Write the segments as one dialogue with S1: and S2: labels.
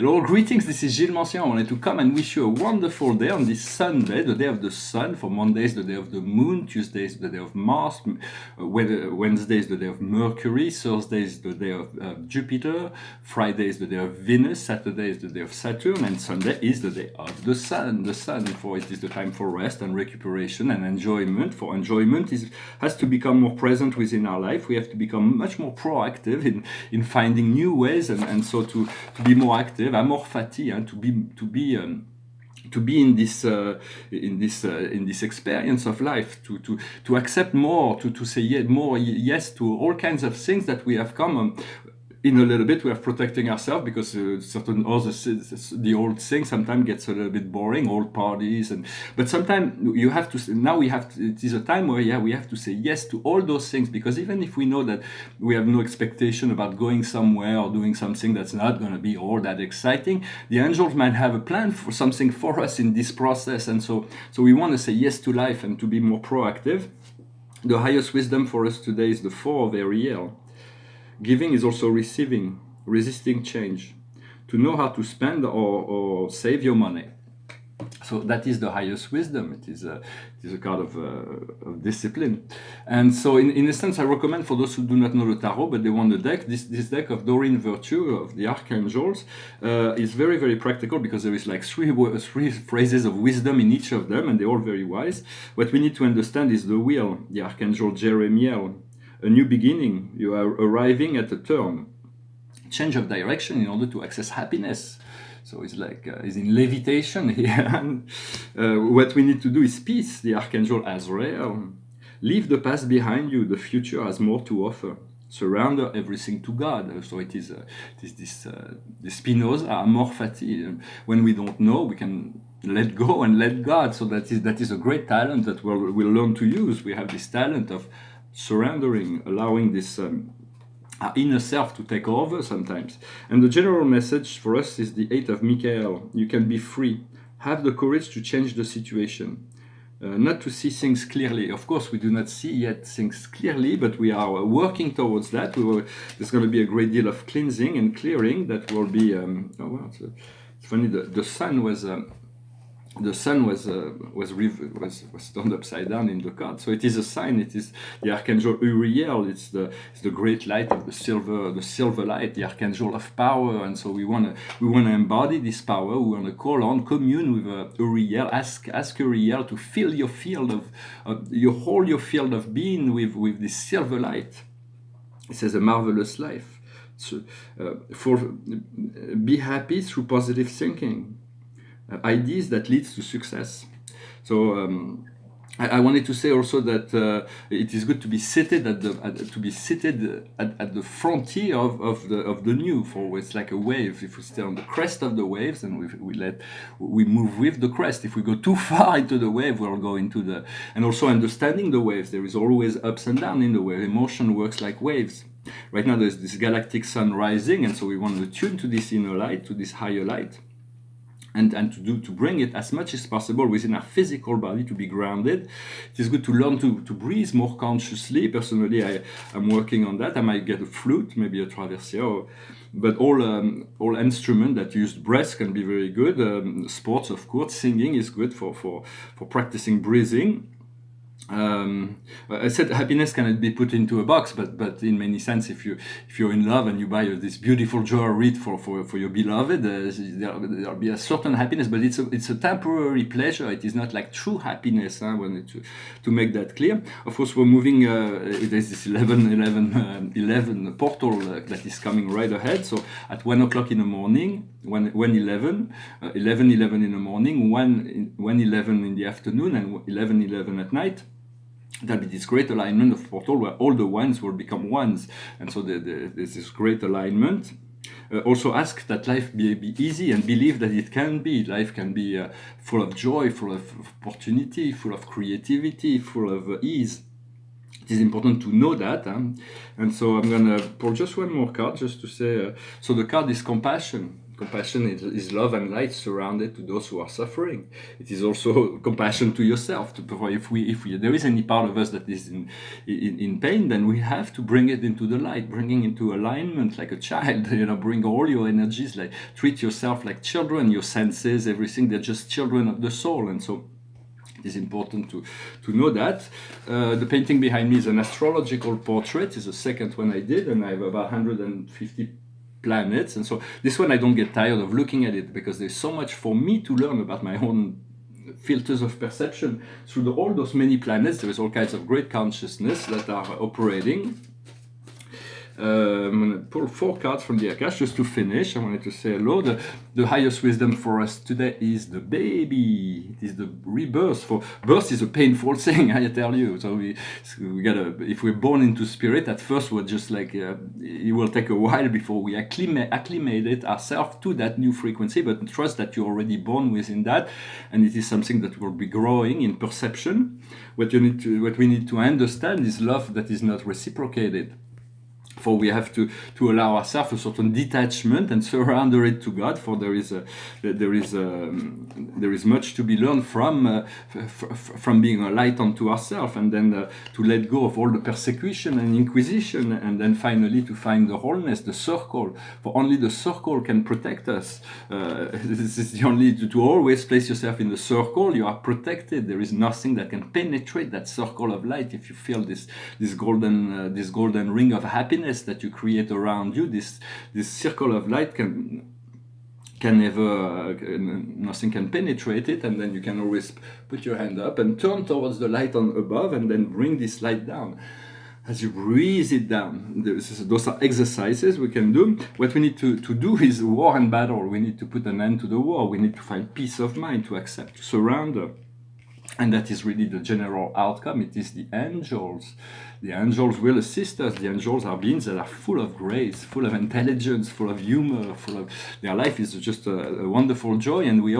S1: Hello, greetings, this is Gilles Mancien. I wanted to come and wish you a wonderful day on this Sunday, the day of the sun. For Monday is the day of the moon, Tuesday is the day of Mars, Wednesday is the day of Mercury, Thursday is the day of Jupiter, Friday is the day of Venus, Saturday is the day of Saturn, and Sunday is the day of the sun. The sun, for it is the time for rest and recuperation and enjoyment. For enjoyment has to become more present within our life. We have to become much more proactive in finding new ways and so to be more active. Amor fati, to be in this experience of life, to accept more, to say yes to all kinds of things that we have come. In a little bit, we are protecting ourselves because certain other the old thing sometimes gets a little bit boring, old parties, but sometimes you have to. Now it is a time where we have to say yes to all those things, because even if we know that we have no expectation about going somewhere or doing something that's not going to be all that exciting, the angels might have a plan for something for us in this process, and so we want to say yes to life and to be more proactive. The highest wisdom for us today is the 4 of Ariel. Giving is also receiving, resisting change, to know how to spend or save your money. So that is the highest wisdom. It is a card of discipline. And so in a sense, I recommend for those who do not know the tarot, but they want the deck, this deck of Doreen Virtue, of the Archangels, is very, very practical, because there is like three phrases of wisdom in each of them, and they're all very wise. What we need to understand is the wheel, the Archangel Jeremiel. A new beginning, you are arriving at a turn, change of direction in order to access happiness. So it's like it's in levitation here. What we need to do is peace, the Archangel Azrael. Leave the past behind you, the future has more to offer. Surrender everything to God. So it is this Spinoza, amor fati. When we don't know, we can let go and let God. So that is a great talent that we'll learn to use. We have this talent of surrendering, allowing this our inner self to take over sometimes. And the general message for us is the 8 of Michael. You can be free. Have the courage to change the situation. Not to see things clearly. Of course, we do not see yet things clearly, but we are working towards that. There's going to be a great deal of cleansing and clearing that will be... it's funny, the sun was... the sun was turned upside down in the card, so it is a sign. It is the Archangel Uriel. It's the great light of the silver light, the Archangel of power. And so we want to embody this power. We want to call on, commune with Uriel. Ask Uriel to fill your field of your field of being with this silver light. It says a marvelous life. So, be happy through positive thinking. Ideas that leads to success. So I wanted to say also that it is good to be seated at the frontier of the new. For it's like a wave. If we stay on the crest of the waves and we move with the crest. If we go too far into the wave, we'll go into the... And also understanding the waves. There is always ups and downs in the wave. Emotion works like waves. Right now there's this galactic sun rising, and so we want to tune to this inner light, to this higher light. And to bring it as much as possible within our physical body, to be grounded. It is good to learn to breathe more consciously. Personally, I'm working on that. I might get a flute, maybe a traversier, but all instruments that use breath can be very good. Sports, of course, singing is good for practicing breathing. I said happiness cannot be put into a box, but in many sense, if you're in love and you buy this beautiful jewelry for your beloved, there'll be a certain happiness, but it's a temporary pleasure. It is not like true happiness. To make that clear. Of course, we're moving. There's this 11 portal that is coming right ahead. So at 1 o'clock in the morning, 11:11 in the morning, 1:11 in the afternoon, and 11:11 at night. There'll be this great alignment of portal where all the ones will become ones, and so there's this great alignment. Also ask that life be easy, and believe that it can be. Life can be full of joy, full of opportunity, full of creativity, full of ease. It is important to know that. And so I'm going to pull just one more card just to say, so the card is compassion. compassion is love and light surrounded to those who are suffering. It is also compassion to yourself. If there is any part of us that is in pain, then we have to bring it into the light, bringing into alignment like a child. Bring all your energies, like treat yourself like children, your senses, everything. They're just children of the soul, and so it is important to know that. The painting behind me is an astrological portrait. It's the second one I did, and I have about 150 planets. And so this one I don't get tired of looking at it, because there's so much for me to learn about my own filters of perception. Through all those many planets, there is all kinds of great consciousness that are operating. I'm going to pull 4 cards from the Akash just to finish. I wanted to say hello. The highest wisdom for us today is the baby. It is the rebirth. For birth is a painful thing, I tell you. So we gotta, if we're born into spirit, at first we're just like, it will take a while before we acclimate ourselves to that new frequency, but trust that you're already born within that, and it is something that will be growing in perception. What we need to understand is love that is not reciprocated. For we have to allow ourselves a certain detachment and surrender it to God. For there is much to be learned from being a light unto ourselves, and then to let go of all the persecution and inquisition, and then finally to find the wholeness, the circle. For only the circle can protect us. This is the only to always place yourself in the circle. You are protected. There is nothing that can penetrate that circle of light. If you feel this golden ring of happiness that you create around you, this circle of light can never, nothing can penetrate it, and then you can always put your hand up and turn towards the light on above, and then bring this light down. As you breathe it down, those are exercises we can do. What we need to do is war and battle. We need to put an end to the war. We need to find peace of mind, to accept, to surrender. And that is really the general outcome. It is the angels. The angels will assist us. The angels are beings that are full of grace, full of intelligence, full of humor, their life is just a wonderful joy, and they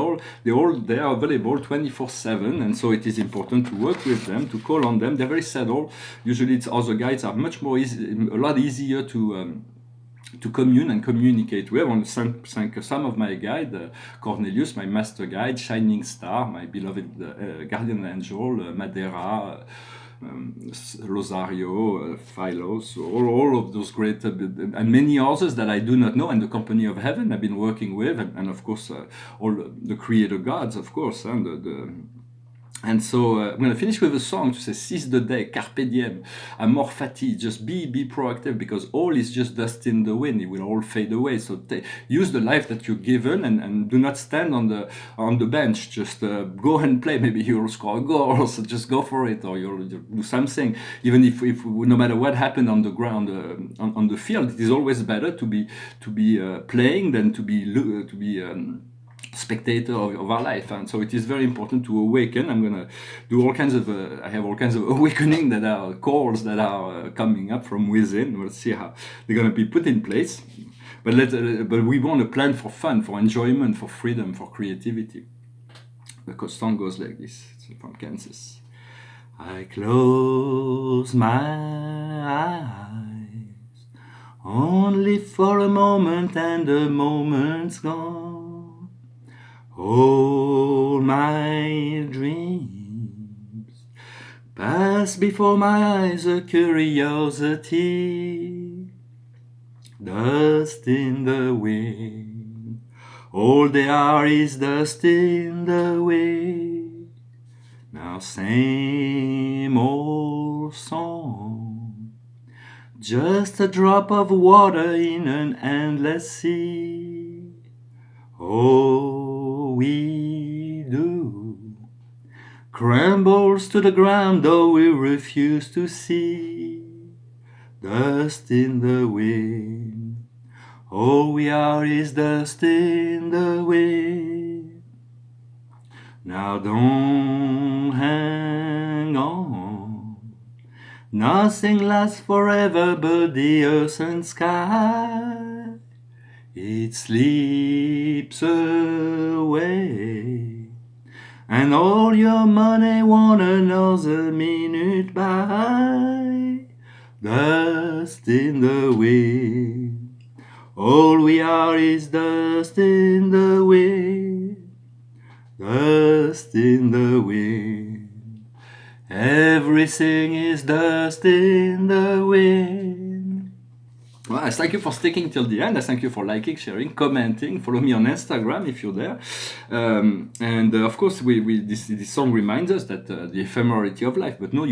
S1: are available 24/7. And so it is important to work with them, to call on them. They're very subtle. Usually, other guides are much more a lot easier to commune and communicate with. I want to thank some of my guide, Cornelius, my master guide, Shining Star, my beloved guardian angel, Madeira, Rosario, Philos, all of those great, and many others that I do not know, and the company of heaven I've been working with, and of course all the creator gods, of course, and And so I'm going to finish with a song to say, seize the day, carpe diem, amor fati, just be proactive, because all is just dust in the wind. It will all fade away. So use the life that you're given, and do not stand on the bench. Just go and play. Maybe you'll score a goal, so just go for it, or you'll do something. Even if no matter what happened on the ground, on the field, it is always better to be playing than to be spectator of our life. And so it is very important to awaken. I'm gonna do all kinds of I have all kinds of awakening that are calls that are coming up from within. We'll see how they're gonna be put in place, but we want to plan for fun, for enjoyment, for freedom, for creativity. The song goes like this. It's from Kansas. I close my eyes only for a moment, and the moment's gone. All my dreams pass before my eyes, a curiosity, dust in the wind. All they are is dust in the wind. Now same old song, just a drop of water in an endless sea. Oh, we do crumbles to the ground, though we refuse to see. Dust in the wind, all we are is dust in the wind. Now don't hang on, nothing lasts forever but the earth and sky. It sleeps away, and all your money won't another minute by. Dust in the wind, All we are is dust in the wind, dust in the wind. Everything is dust in the wind. Well, I thank you for sticking till the end. I thank you for liking, sharing, commenting. Follow me on Instagram if you're there. And of course, this song reminds us that the ephemerality of life. But no,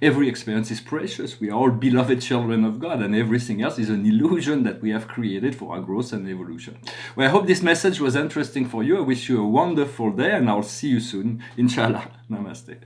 S1: every experience is precious. We are all beloved children of God, and everything else is an illusion that we have created for our growth and evolution. Well, I hope this message was interesting for you. I wish you a wonderful day, and I'll see you soon. Inshallah. Namaste.